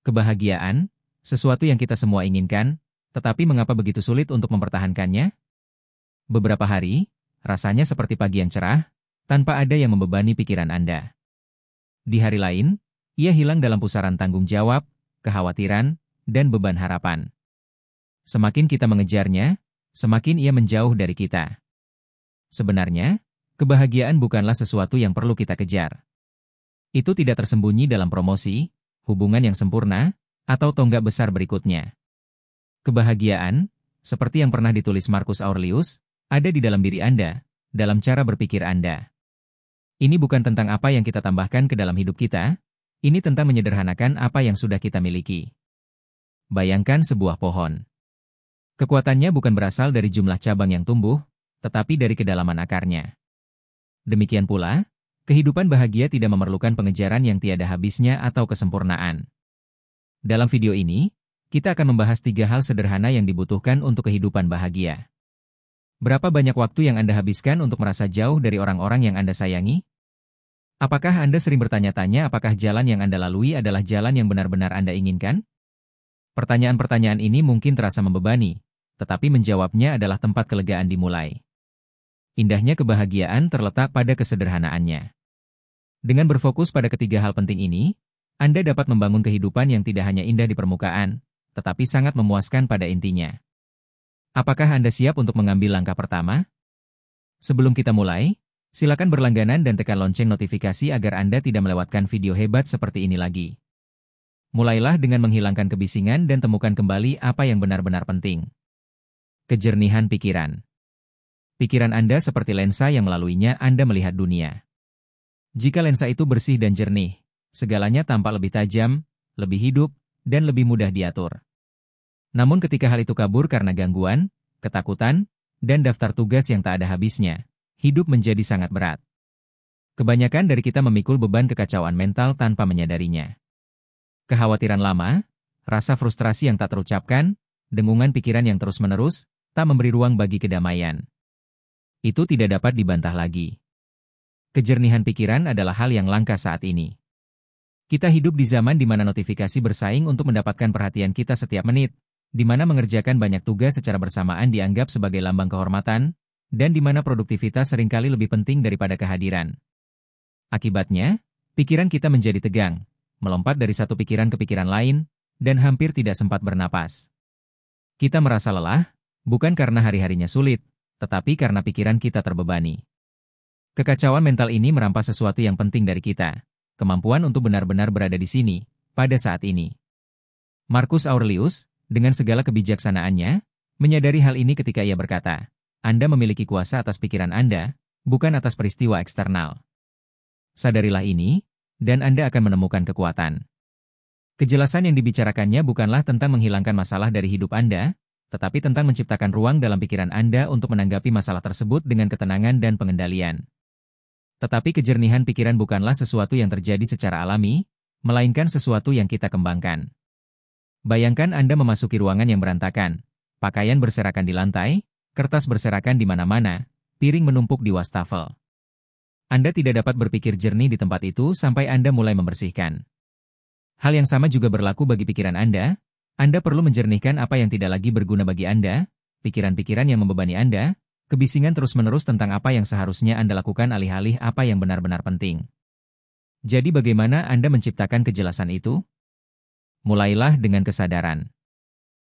Kebahagiaan, sesuatu yang kita semua inginkan, tetapi mengapa begitu sulit untuk mempertahankannya? Beberapa hari, rasanya seperti pagi yang cerah, tanpa ada yang membebani pikiran Anda. Di hari lain, ia hilang dalam pusaran tanggung jawab, kekhawatiran, dan beban harapan. Semakin kita mengejarnya, semakin ia menjauh dari kita. Sebenarnya, kebahagiaan bukanlah sesuatu yang perlu kita kejar. Itu tidak tersembunyi dalam promosi, hubungan yang sempurna, atau tonggak besar berikutnya. Kebahagiaan, seperti yang pernah ditulis Marcus Aurelius, ada di dalam diri Anda, dalam cara berpikir Anda. Ini bukan tentang apa yang kita tambahkan ke dalam hidup kita, ini tentang menyederhanakan apa yang sudah kita miliki. Bayangkan sebuah pohon. Kekuatannya bukan berasal dari jumlah cabang yang tumbuh, tetapi dari kedalaman akarnya. Demikian pula, kehidupan bahagia tidak memerlukan pengejaran yang tiada habisnya atau kesempurnaan. Dalam video ini, kita akan membahas 3 hal sederhana yang dibutuhkan untuk kehidupan bahagia. Berapa banyak waktu yang Anda habiskan untuk merasa jauh dari orang-orang yang Anda sayangi? Apakah Anda sering bertanya-tanya apakah jalan yang Anda lalui adalah jalan yang benar-benar Anda inginkan? Pertanyaan-pertanyaan ini mungkin terasa membebani, tetapi menjawabnya adalah tempat kelegaan dimulai. Indahnya kebahagiaan terletak pada kesederhanaannya. Dengan berfokus pada ketiga hal penting ini, Anda dapat membangun kehidupan yang tidak hanya indah di permukaan, tetapi sangat memuaskan pada intinya. Apakah Anda siap untuk mengambil langkah pertama? Sebelum kita mulai, silakan berlangganan dan tekan lonceng notifikasi agar Anda tidak melewatkan video hebat seperti ini lagi. Mulailah dengan menghilangkan kebisingan dan temukan kembali apa yang benar-benar penting. Kejernihan pikiran. Pikiran Anda seperti lensa yang melaluinya Anda melihat dunia. Jika lensa itu bersih dan jernih, segalanya tampak lebih tajam, lebih hidup, dan lebih mudah diatur. Namun ketika hal itu kabur karena gangguan, ketakutan, dan daftar tugas yang tak ada habisnya, hidup menjadi sangat berat. Kebanyakan dari kita memikul beban kekacauan mental tanpa menyadarinya. Kekhawatiran lama, rasa frustrasi yang tak terucapkan, dengungan pikiran yang terus-menerus, tak memberi ruang bagi kedamaian. Itu tidak dapat dibantah lagi. Kejernihan pikiran adalah hal yang langka saat ini. Kita hidup di zaman di mana notifikasi bersaing untuk mendapatkan perhatian kita setiap menit, di mana mengerjakan banyak tugas secara bersamaan dianggap sebagai lambang kehormatan, dan di mana produktivitas seringkali lebih penting daripada kehadiran. Akibatnya, pikiran kita menjadi tegang, melompat dari satu pikiran ke pikiran lain, dan hampir tidak sempat bernapas. Kita merasa lelah, bukan karena hari-harinya sulit, tetapi karena pikiran kita terbebani. Kekacauan mental ini merampas sesuatu yang penting dari kita, kemampuan untuk benar-benar berada di sini, pada saat ini. Marcus Aurelius, dengan segala kebijaksanaannya, menyadari hal ini ketika ia berkata, Anda memiliki kuasa atas pikiran Anda, bukan atas peristiwa eksternal. Sadarilah ini, dan Anda akan menemukan kekuatan. Kejelasan yang dibicarakannya bukanlah tentang menghilangkan masalah dari hidup Anda, tetapi tentang menciptakan ruang dalam pikiran Anda untuk menanggapi masalah tersebut dengan ketenangan dan pengendalian. Tetapi kejernihan pikiran bukanlah sesuatu yang terjadi secara alami, melainkan sesuatu yang kita kembangkan. Bayangkan Anda memasuki ruangan yang berantakan, pakaian berserakan di lantai, kertas berserakan di mana-mana, piring menumpuk di wastafel. Anda tidak dapat berpikir jernih di tempat itu sampai Anda mulai membersihkan. Hal yang sama juga berlaku bagi pikiran Anda. Anda perlu menjernihkan apa yang tidak lagi berguna bagi Anda, pikiran-pikiran yang membebani Anda, kebisingan terus-menerus tentang apa yang seharusnya Anda lakukan alih-alih apa yang benar-benar penting. Jadi bagaimana Anda menciptakan kejelasan itu? Mulailah dengan kesadaran.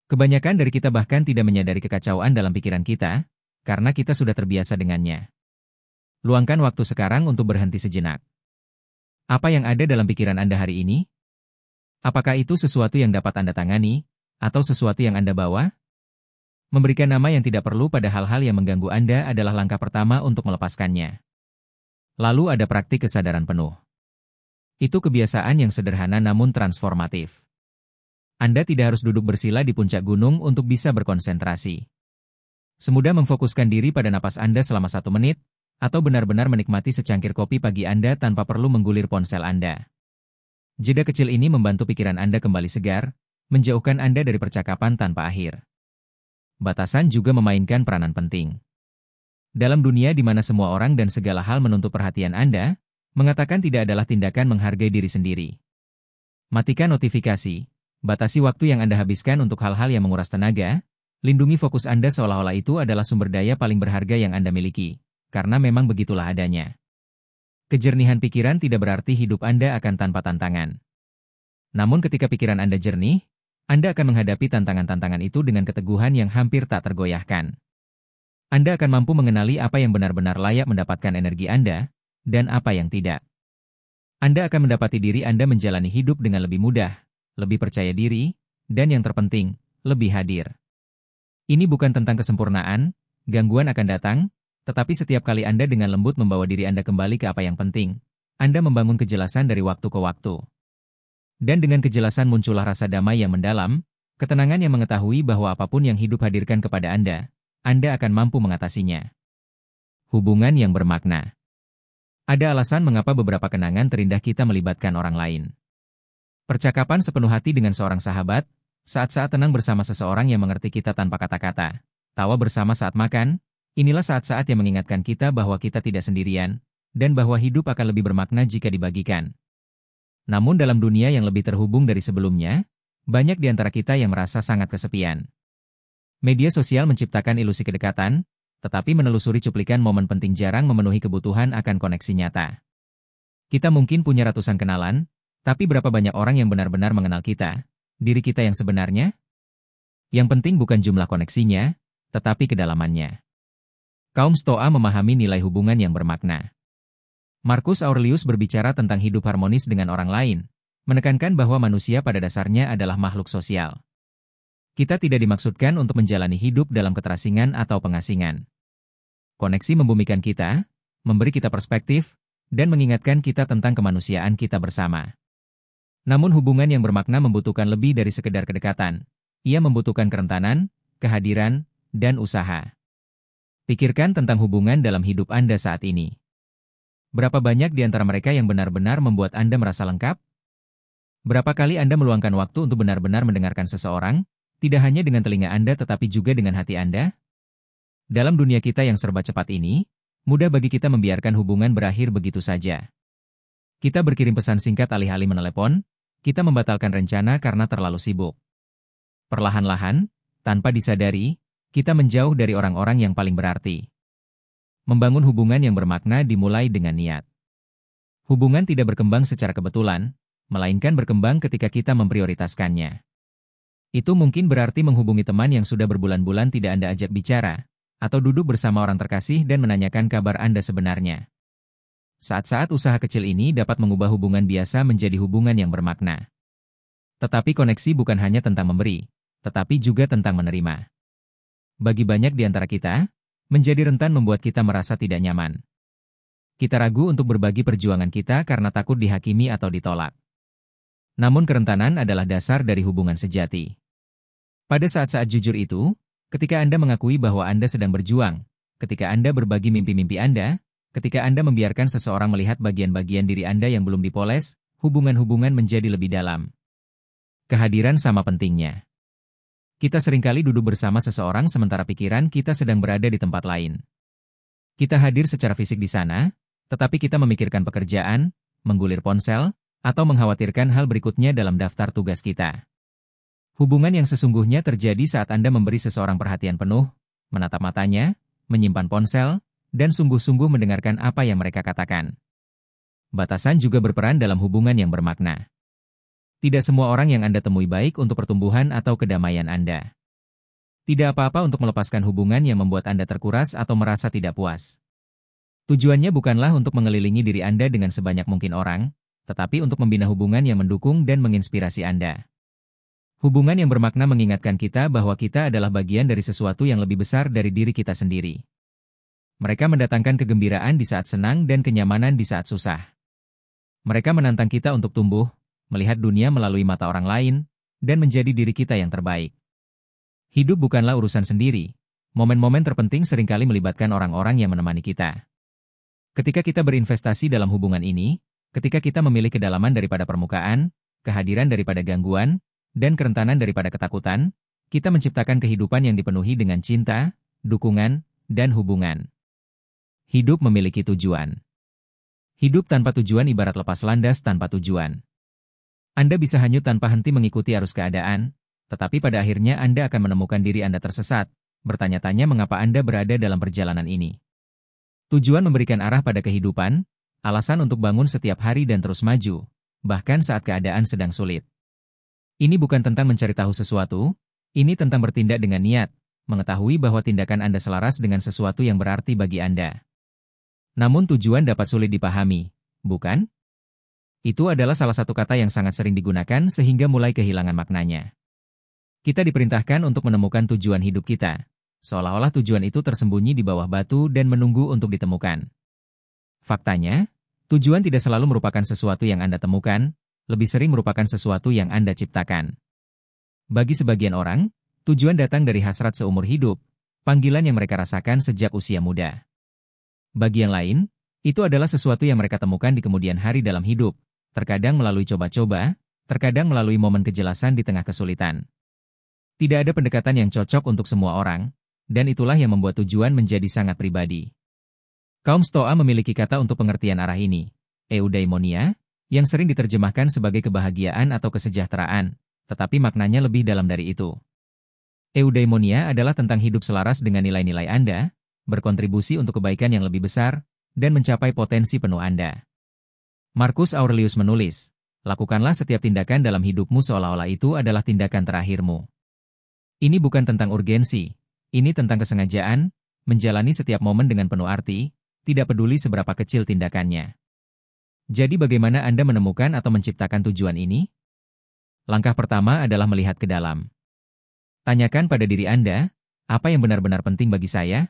Kebanyakan dari kita bahkan tidak menyadari kekacauan dalam pikiran kita, karena kita sudah terbiasa dengannya. Luangkan waktu sekarang untuk berhenti sejenak. Apa yang ada dalam pikiran Anda hari ini? Apakah itu sesuatu yang dapat Anda tangani, atau sesuatu yang Anda bawa? Memberikan nama yang tidak perlu pada hal-hal yang mengganggu Anda adalah langkah pertama untuk melepaskannya. Lalu ada praktik kesadaran penuh. Itu kebiasaan yang sederhana namun transformatif. Anda tidak harus duduk bersila di puncak gunung untuk bisa berkonsentrasi. Semudah memfokuskan diri pada napas Anda selama 1 menit, atau benar-benar menikmati secangkir kopi pagi Anda tanpa perlu menggulir ponsel Anda. Jeda kecil ini membantu pikiran Anda kembali segar, menjauhkan Anda dari percakapan tanpa akhir. Batasan juga memainkan peranan penting. Dalam dunia di mana semua orang dan segala hal menuntut perhatian Anda, mengatakan tidak adalah tindakan menghargai diri sendiri. Matikan notifikasi, Batasi waktu yang Anda habiskan untuk hal-hal yang menguras tenaga, lindungi fokus Anda seolah-olah itu adalah sumber daya paling berharga yang Anda miliki, karena memang begitulah adanya. Kejernihan pikiran tidak berarti hidup Anda akan tanpa tantangan. Namun ketika pikiran Anda jernih, Anda akan menghadapi tantangan-tantangan itu dengan keteguhan yang hampir tak tergoyahkan. Anda akan mampu mengenali apa yang benar-benar layak mendapatkan energi Anda, dan apa yang tidak. Anda akan mendapati diri Anda menjalani hidup dengan lebih mudah, lebih percaya diri, dan yang terpenting, lebih hadir. Ini bukan tentang kesempurnaan, gangguan akan datang, tetapi setiap kali Anda dengan lembut membawa diri Anda kembali ke apa yang penting, Anda membangun kejelasan dari waktu ke waktu. Dan dengan kejelasan muncullah rasa damai yang mendalam, ketenangan yang mengetahui bahwa apapun yang hidup hadirkan kepada Anda akan mampu mengatasinya. Hubungan yang bermakna. Ada alasan mengapa beberapa kenangan terindah kita melibatkan orang lain. Percakapan sepenuh hati dengan seorang sahabat, saat-saat tenang bersama seseorang yang mengerti kita tanpa kata-kata, tawa bersama saat makan, inilah saat-saat yang mengingatkan kita bahwa kita tidak sendirian, dan bahwa hidup akan lebih bermakna jika dibagikan. Namun dalam dunia yang lebih terhubung dari sebelumnya, banyak di antara kita yang merasa sangat kesepian. Media sosial menciptakan ilusi kedekatan, tetapi menelusuri cuplikan momen penting jarang memenuhi kebutuhan akan koneksi nyata. Kita mungkin punya ratusan kenalan, tapi berapa banyak orang yang benar-benar mengenal kita, diri kita yang sebenarnya? Yang penting bukan jumlah koneksinya, tetapi kedalamannya. Kaum Stoa memahami nilai hubungan yang bermakna. Marcus Aurelius berbicara tentang hidup harmonis dengan orang lain, menekankan bahwa manusia pada dasarnya adalah makhluk sosial. Kita tidak dimaksudkan untuk menjalani hidup dalam keterasingan atau pengasingan. Koneksi membumikan kita, memberi kita perspektif, dan mengingatkan kita tentang kemanusiaan kita bersama. Namun hubungan yang bermakna membutuhkan lebih dari sekedar kedekatan. Ia membutuhkan kerentanan, kehadiran, dan usaha. Pikirkan tentang hubungan dalam hidup Anda saat ini. Berapa banyak di antara mereka yang benar-benar membuat Anda merasa lengkap? Berapa kali Anda meluangkan waktu untuk benar-benar mendengarkan seseorang, tidak hanya dengan telinga Anda tetapi juga dengan hati Anda? Dalam dunia kita yang serba cepat ini, mudah bagi kita membiarkan hubungan berakhir begitu saja. Kita berkirim pesan singkat alih-alih menelepon, kita membatalkan rencana karena terlalu sibuk. Perlahan-lahan, tanpa disadari, kita menjauh dari orang-orang yang paling berarti. Membangun hubungan yang bermakna dimulai dengan niat. Hubungan tidak berkembang secara kebetulan, melainkan berkembang ketika kita memprioritaskannya. Itu mungkin berarti menghubungi teman yang sudah berbulan-bulan tidak Anda ajak bicara, atau duduk bersama orang terkasih dan menanyakan kabar Anda sebenarnya. Saat-saat usaha kecil ini dapat mengubah hubungan biasa menjadi hubungan yang bermakna. Tetapi koneksi bukan hanya tentang memberi, tetapi juga tentang menerima. Bagi banyak di antara kita, menjadi rentan membuat kita merasa tidak nyaman. Kita ragu untuk berbagi perjuangan kita karena takut dihakimi atau ditolak. Namun kerentanan adalah dasar dari hubungan sejati. Pada saat-saat jujur itu, ketika Anda mengakui bahwa Anda sedang berjuang, ketika Anda berbagi mimpi-mimpi Anda, ketika Anda membiarkan seseorang melihat bagian-bagian diri Anda yang belum dipoles, hubungan-hubungan menjadi lebih dalam. Kehadiran sama pentingnya. Kita seringkali duduk bersama seseorang sementara pikiran kita sedang berada di tempat lain. Kita hadir secara fisik di sana, tetapi kita memikirkan pekerjaan, menggulir ponsel, atau mengkhawatirkan hal berikutnya dalam daftar tugas kita. Hubungan yang sesungguhnya terjadi saat Anda memberi seseorang perhatian penuh, menatap matanya, menyimpan ponsel, dan sungguh-sungguh mendengarkan apa yang mereka katakan. Batasan juga berperan dalam hubungan yang bermakna. Tidak semua orang yang Anda temui baik untuk pertumbuhan atau kedamaian Anda. Tidak apa-apa untuk melepaskan hubungan yang membuat Anda terkuras atau merasa tidak puas. Tujuannya bukanlah untuk mengelilingi diri Anda dengan sebanyak mungkin orang, tetapi untuk membina hubungan yang mendukung dan menginspirasi Anda. Hubungan yang bermakna mengingatkan kita bahwa kita adalah bagian dari sesuatu yang lebih besar dari diri kita sendiri. Mereka mendatangkan kegembiraan di saat senang dan kenyamanan di saat susah. Mereka menantang kita untuk tumbuh, melihat dunia melalui mata orang lain, dan menjadi diri kita yang terbaik. Hidup bukanlah urusan sendiri. Momen-momen terpenting seringkali melibatkan orang-orang yang menemani kita. Ketika kita berinvestasi dalam hubungan ini, ketika kita memilih kedalaman daripada permukaan, kehadiran daripada gangguan, dan kerentanan daripada ketakutan, kita menciptakan kehidupan yang dipenuhi dengan cinta, dukungan, dan hubungan. Hidup memiliki tujuan. Hidup tanpa tujuan ibarat lepas landas tanpa tujuan. Anda bisa hanyut tanpa henti mengikuti arus keadaan, tetapi pada akhirnya Anda akan menemukan diri Anda tersesat, bertanya-tanya mengapa Anda berada dalam perjalanan ini. Tujuan memberikan arah pada kehidupan, alasan untuk bangun setiap hari dan terus maju, bahkan saat keadaan sedang sulit. Ini bukan tentang mencari tahu sesuatu, ini tentang bertindak dengan niat, mengetahui bahwa tindakan Anda selaras dengan sesuatu yang berarti bagi Anda. Namun tujuan dapat sulit dipahami, bukan? Itu adalah salah satu kata yang sangat sering digunakan sehingga mulai kehilangan maknanya. Kita diperintahkan untuk menemukan tujuan hidup kita, seolah-olah tujuan itu tersembunyi di bawah batu dan menunggu untuk ditemukan. Faktanya, tujuan tidak selalu merupakan sesuatu yang Anda temukan, lebih sering merupakan sesuatu yang Anda ciptakan. Bagi sebagian orang, tujuan datang dari hasrat seumur hidup, panggilan yang mereka rasakan sejak usia muda. Bagi yang lain, itu adalah sesuatu yang mereka temukan di kemudian hari dalam hidup, terkadang melalui coba-coba, terkadang melalui momen kejelasan di tengah kesulitan. Tidak ada pendekatan yang cocok untuk semua orang, dan itulah yang membuat tujuan menjadi sangat pribadi. Kaum Stoa memiliki kata untuk pengertian arah ini, eudaimonia, yang sering diterjemahkan sebagai kebahagiaan atau kesejahteraan, tetapi maknanya lebih dalam dari itu. Eudaimonia adalah tentang hidup selaras dengan nilai-nilai Anda, berkontribusi untuk kebaikan yang lebih besar, dan mencapai potensi penuh Anda. Marcus Aurelius menulis, lakukanlah setiap tindakan dalam hidupmu seolah-olah itu adalah tindakan terakhirmu. Ini bukan tentang urgensi, ini tentang kesengajaan, menjalani setiap momen dengan penuh arti, tidak peduli seberapa kecil tindakannya. Jadi bagaimana Anda menemukan atau menciptakan tujuan ini? Langkah pertama adalah melihat ke dalam. Tanyakan pada diri Anda, apa yang benar-benar penting bagi saya?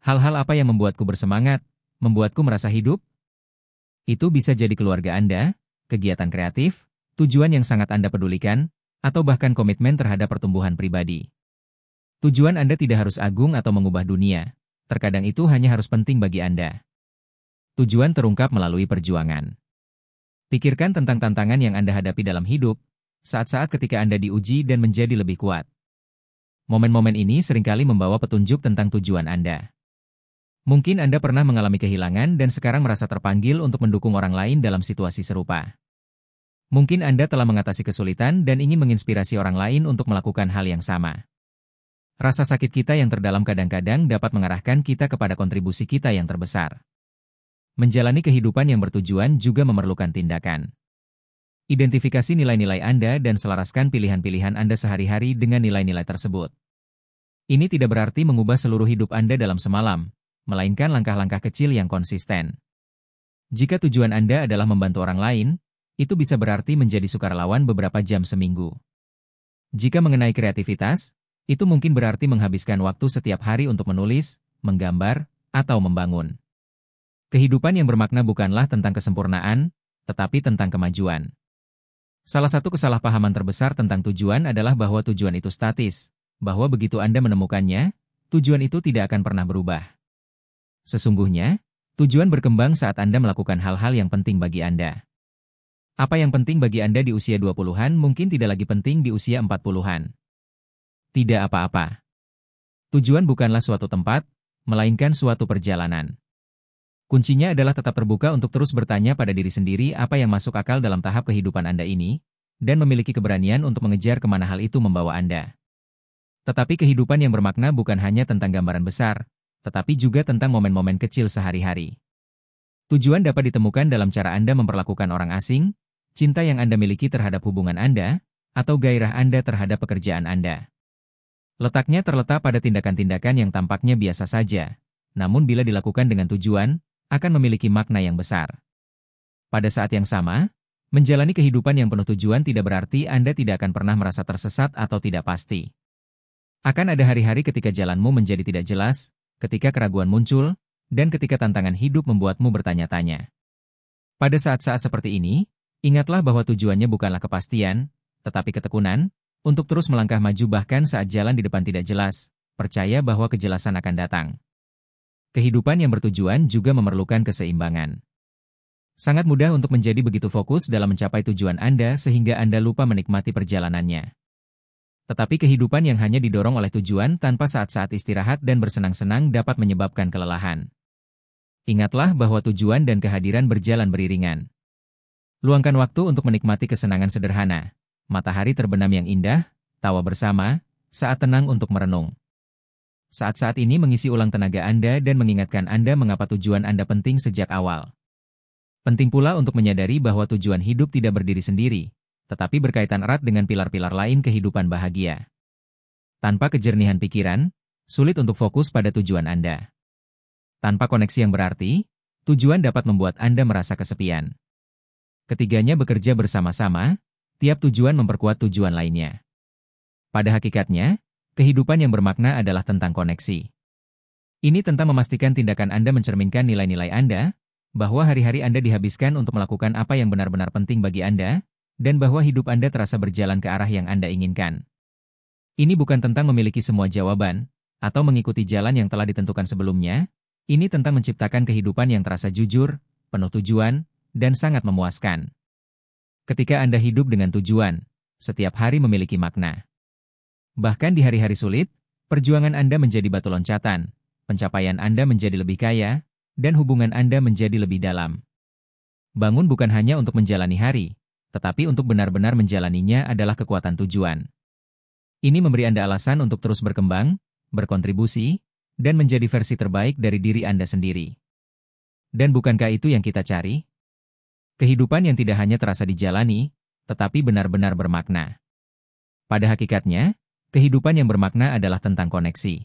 Hal-hal apa yang membuatku bersemangat, membuatku merasa hidup? Itu bisa jadi keluarga Anda, kegiatan kreatif, tujuan yang sangat Anda pedulikan, atau bahkan komitmen terhadap pertumbuhan pribadi. Tujuan Anda tidak harus agung atau mengubah dunia, terkadang itu hanya harus penting bagi Anda. Tujuan terungkap melalui perjuangan. Pikirkan tentang tantangan yang Anda hadapi dalam hidup, saat-saat ketika Anda diuji dan menjadi lebih kuat. Momen-momen ini seringkali membawa petunjuk tentang tujuan Anda. Mungkin Anda pernah mengalami kehilangan dan sekarang merasa terpanggil untuk mendukung orang lain dalam situasi serupa. Mungkin Anda telah mengatasi kesulitan dan ingin menginspirasi orang lain untuk melakukan hal yang sama. Rasa sakit kita yang terdalam kadang-kadang dapat mengarahkan kita kepada kontribusi kita yang terbesar. Menjalani kehidupan yang bertujuan juga memerlukan tindakan. Identifikasi nilai-nilai Anda dan selaraskan pilihan-pilihan Anda sehari-hari dengan nilai-nilai tersebut. Ini tidak berarti mengubah seluruh hidup Anda dalam semalam, melainkan langkah-langkah kecil yang konsisten. Jika tujuan Anda adalah membantu orang lain, itu bisa berarti menjadi sukarelawan beberapa jam seminggu. Jika mengenai kreativitas, itu mungkin berarti menghabiskan waktu setiap hari untuk menulis, menggambar, atau membangun. Kehidupan yang bermakna bukanlah tentang kesempurnaan, tetapi tentang kemajuan. Salah satu kesalahpahaman terbesar tentang tujuan adalah bahwa tujuan itu statis, bahwa begitu Anda menemukannya, tujuan itu tidak akan pernah berubah. Sesungguhnya, tujuan berkembang saat Anda melakukan hal-hal yang penting bagi Anda. Apa yang penting bagi Anda di usia 20-an mungkin tidak lagi penting di usia 40-an. Tidak apa-apa. Tujuan bukanlah suatu tempat, melainkan suatu perjalanan. Kuncinya adalah tetap terbuka untuk terus bertanya pada diri sendiri apa yang masuk akal dalam tahap kehidupan Anda ini, dan memiliki keberanian untuk mengejar kemana hal itu membawa Anda. Tetapi kehidupan yang bermakna bukan hanya tentang gambaran besar, tetapi juga tentang momen-momen kecil sehari-hari. Tujuan dapat ditemukan dalam cara Anda memperlakukan orang asing, cinta yang Anda miliki terhadap hubungan Anda, atau gairah Anda terhadap pekerjaan Anda. Letaknya terletak pada tindakan-tindakan yang tampaknya biasa saja, namun bila dilakukan dengan tujuan, akan memiliki makna yang besar. Pada saat yang sama, menjalani kehidupan yang penuh tujuan tidak berarti Anda tidak akan pernah merasa tersesat atau tidak pasti. Akan ada hari-hari ketika jalanmu menjadi tidak jelas, ketika keraguan muncul, dan ketika tantangan hidup membuatmu bertanya-tanya. Pada saat-saat seperti ini, ingatlah bahwa tujuannya bukanlah kepastian, tetapi ketekunan, untuk terus melangkah maju bahkan saat jalan di depan tidak jelas, percaya bahwa kejelasan akan datang. Kehidupan yang bertujuan juga memerlukan keseimbangan. Sangat mudah untuk menjadi begitu fokus dalam mencapai tujuan Anda sehingga Anda lupa menikmati perjalanannya. Tetapi kehidupan yang hanya didorong oleh tujuan tanpa saat-saat istirahat dan bersenang-senang dapat menyebabkan kelelahan. Ingatlah bahwa tujuan dan kehadiran berjalan beriringan. Luangkan waktu untuk menikmati kesenangan sederhana. Matahari terbenam yang indah, tawa bersama, saat tenang untuk merenung. Saat-saat ini mengisi ulang tenaga Anda dan mengingatkan Anda mengapa tujuan Anda penting sejak awal. Penting pula untuk menyadari bahwa tujuan hidup tidak berdiri sendiri, tetapi berkaitan erat dengan pilar-pilar lain kehidupan bahagia. Tanpa kejernihan pikiran, sulit untuk fokus pada tujuan Anda. Tanpa koneksi yang berarti, tujuan dapat membuat Anda merasa kesepian. Ketiganya bekerja bersama-sama, tiap tujuan memperkuat tujuan lainnya. Pada hakikatnya, kehidupan yang bermakna adalah tentang koneksi. Ini tentang memastikan tindakan Anda mencerminkan nilai-nilai Anda, bahwa hari-hari Anda dihabiskan untuk melakukan apa yang benar-benar penting bagi Anda, dan bahwa hidup Anda terasa berjalan ke arah yang Anda inginkan. Ini bukan tentang memiliki semua jawaban, atau mengikuti jalan yang telah ditentukan sebelumnya. Ini tentang menciptakan kehidupan yang terasa jujur, penuh tujuan, dan sangat memuaskan. Ketika Anda hidup dengan tujuan, setiap hari memiliki makna. Bahkan di hari-hari sulit, perjuangan Anda menjadi batu loncatan, pencapaian Anda menjadi lebih kaya, dan hubungan Anda menjadi lebih dalam. Bangun bukan hanya untuk menjalani hari, tetapi untuk benar-benar menjalaninya adalah kekuatan tujuan. Ini memberi Anda alasan untuk terus berkembang, berkontribusi, dan menjadi versi terbaik dari diri Anda sendiri. Dan bukankah itu yang kita cari? Kehidupan yang tidak hanya terasa dijalani, tetapi benar-benar bermakna. Pada hakikatnya, kehidupan yang bermakna adalah tentang koneksi.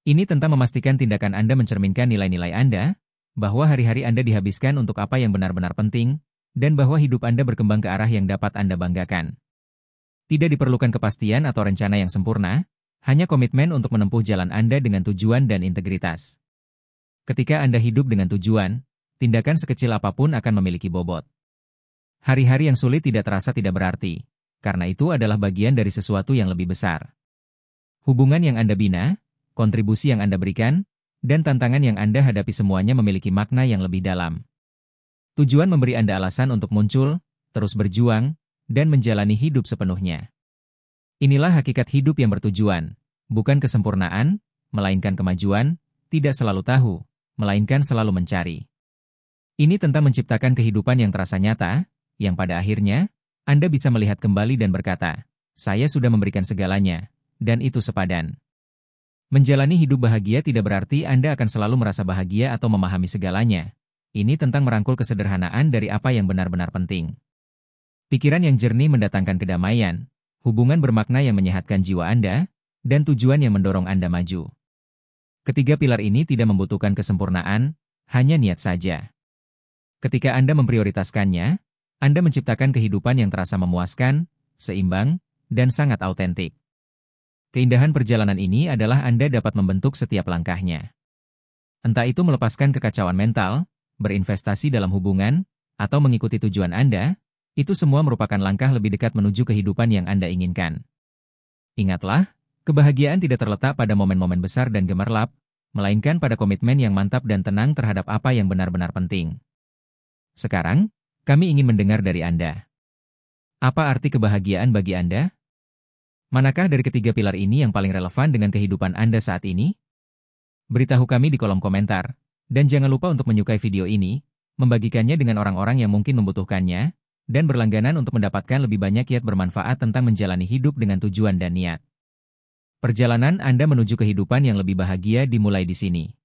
Ini tentang memastikan tindakan Anda mencerminkan nilai-nilai Anda, bahwa hari-hari Anda dihabiskan untuk apa yang benar-benar penting, dan bahwa hidup Anda berkembang ke arah yang dapat Anda banggakan. Tidak diperlukan kepastian atau rencana yang sempurna, hanya komitmen untuk menempuh jalan Anda dengan tujuan dan integritas. Ketika Anda hidup dengan tujuan, tindakan sekecil apapun akan memiliki bobot. Hari-hari yang sulit tidak terasa tidak berarti, karena itu adalah bagian dari sesuatu yang lebih besar. Hubungan yang Anda bina, kontribusi yang Anda berikan, dan tantangan yang Anda hadapi semuanya memiliki makna yang lebih dalam. Tujuan memberi Anda alasan untuk muncul, terus berjuang, dan menjalani hidup sepenuhnya. Inilah hakikat hidup yang bertujuan, bukan kesempurnaan, melainkan kemajuan, tidak selalu tahu, melainkan selalu mencari. Ini tentang menciptakan kehidupan yang terasa nyata, yang pada akhirnya, Anda bisa melihat kembali dan berkata, saya sudah memberikan segalanya, dan itu sepadan. Menjalani hidup bahagia tidak berarti Anda akan selalu merasa bahagia atau memahami segalanya. Ini tentang merangkul kesederhanaan dari apa yang benar-benar penting. Pikiran yang jernih mendatangkan kedamaian, hubungan bermakna yang menyehatkan jiwa Anda, dan tujuan yang mendorong Anda maju. Ketiga pilar ini tidak membutuhkan kesempurnaan, hanya niat saja. Ketika Anda memprioritaskannya, Anda menciptakan kehidupan yang terasa memuaskan, seimbang, dan sangat autentik. Keindahan perjalanan ini adalah Anda dapat membentuk setiap langkahnya. Entah itu melepaskan kekacauan mental, berinvestasi dalam hubungan, atau mengikuti tujuan Anda, itu semua merupakan langkah lebih dekat menuju kehidupan yang Anda inginkan. Ingatlah, kebahagiaan tidak terletak pada momen-momen besar dan gemerlap, melainkan pada komitmen yang mantap dan tenang terhadap apa yang benar-benar penting. Sekarang, kami ingin mendengar dari Anda. Apa arti kebahagiaan bagi Anda? Manakah dari ketiga pilar ini yang paling relevan dengan kehidupan Anda saat ini? Beritahu kami di kolom komentar, dan jangan lupa untuk menyukai video ini, membagikannya dengan orang-orang yang mungkin membutuhkannya, dan berlangganan untuk mendapatkan lebih banyak kiat bermanfaat tentang menjalani hidup dengan tujuan dan niat. Perjalanan Anda menuju kehidupan yang lebih bahagia dimulai di sini.